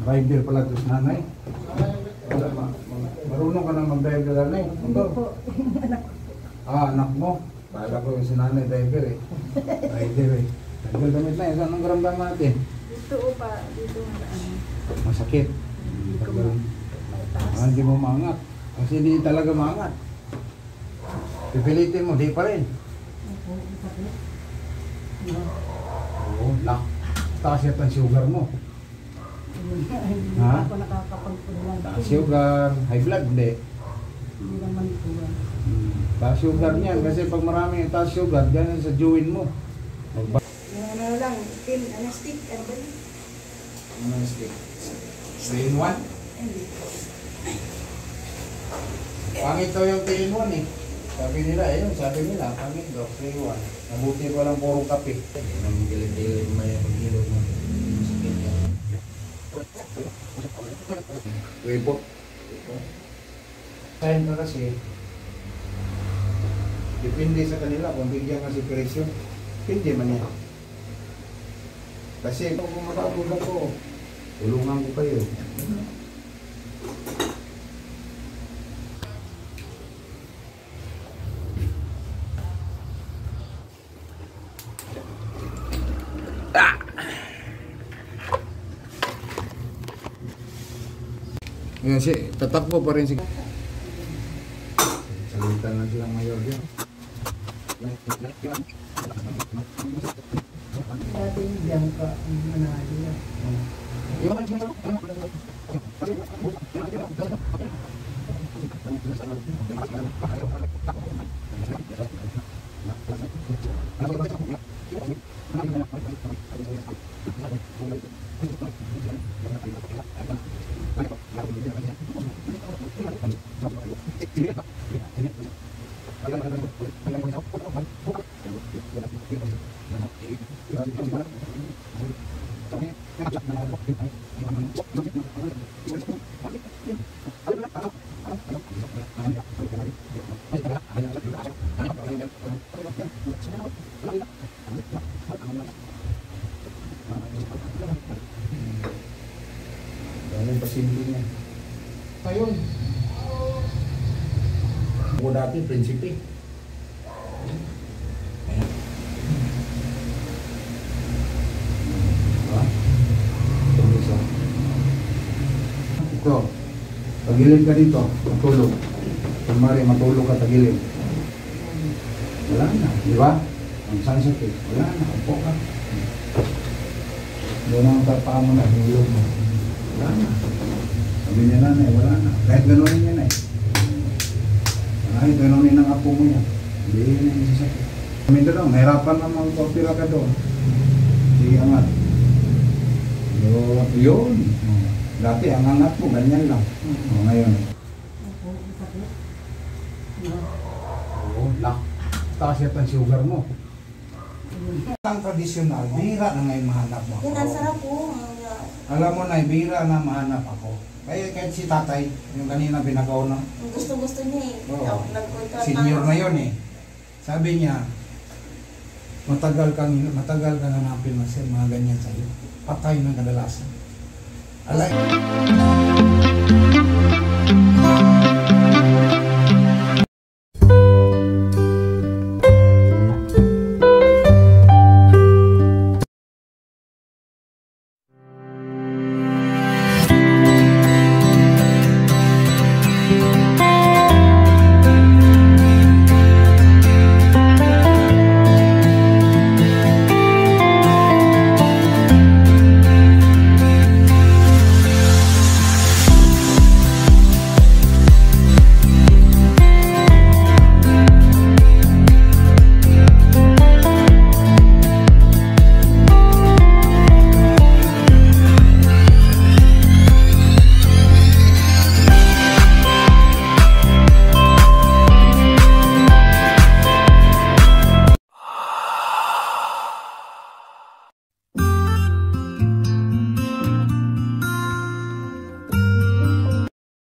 Driver pala ito si nanay. Marunong ka na mag-driver nanay. Hindi po. Anak mo. Kala ko si nanay driver eh. Driver eh. Tagal damit na eh. Anong karamdam natin? Dito pa. Dito ano. Masakit. Hindi ko maitaas. Hindi mo maangat. Kasi hindi talaga maangat. Pipilitin mo, di pa rin. Sakit. Oo, taas yata ang sugar mo. Hindi Ha? ako nakakapagpunan. Taas sugar, high blood, hindi. Hindi naman po. Taas sugar niyan, kasi pag maraming taas sugar, ganyan sa juwin mo. Ano lang, pin, ano stick, ano ba yun? Ano stick? 3 in 1? Hindi. Pangit daw yung 3 in 1 eh. Sabi nila, sabi nila, pangit daw, 3 in 1. Nabuti ko lang puro kape. Nang gilid-gilid mo yung paghilog mo. Sakit yan. Wipot. Sign ka kasi, depende sa kanila kung bigyan kasi presyo. Depende man yan. Kasi kung makakula ko, tulungan ko kayo. Ngayon si, tatakbo pa rin si... Salitan lang silang mayor dyan. Dati yung Bianca, ang manalo yan. Ganun pasimple niya. Ayun. Ako dati, prinsipe. Ayan. Diba? Ito. Tagilid ka dito. Matulog. Kumari, matulog ka tagilid. Wala na. Di ba? Ang sakit. Wala na. Upo ka. Doon ang tapaan mo na. Hilog mo. Wala na. Sabi niya nanay, wala na. Kahit gano'n niya na eh. Kahit gano'n ng apo mo yan. Hindi yun yung sasakit. Kami doon, mahirapan naman kopira ka doon. Hindi angat. Yun. Dati ang angat mo, ganyan lang. Ngayon. Oo, taas yata ang sugar mo. Ang tradisyonal, bihira na ngayon mahanap mo. Yan, ang sarap po. Alam mo na, bihira na mahanap ako. Kaya kahit si tatay, yung kanina binagaw na. Gusto-gusto niya eh. Oo. Senior na yun eh. Sabi niya, matagal kang hanapin na sir, mga ganyan sa'yo. Patay ng kadalasan. Alay.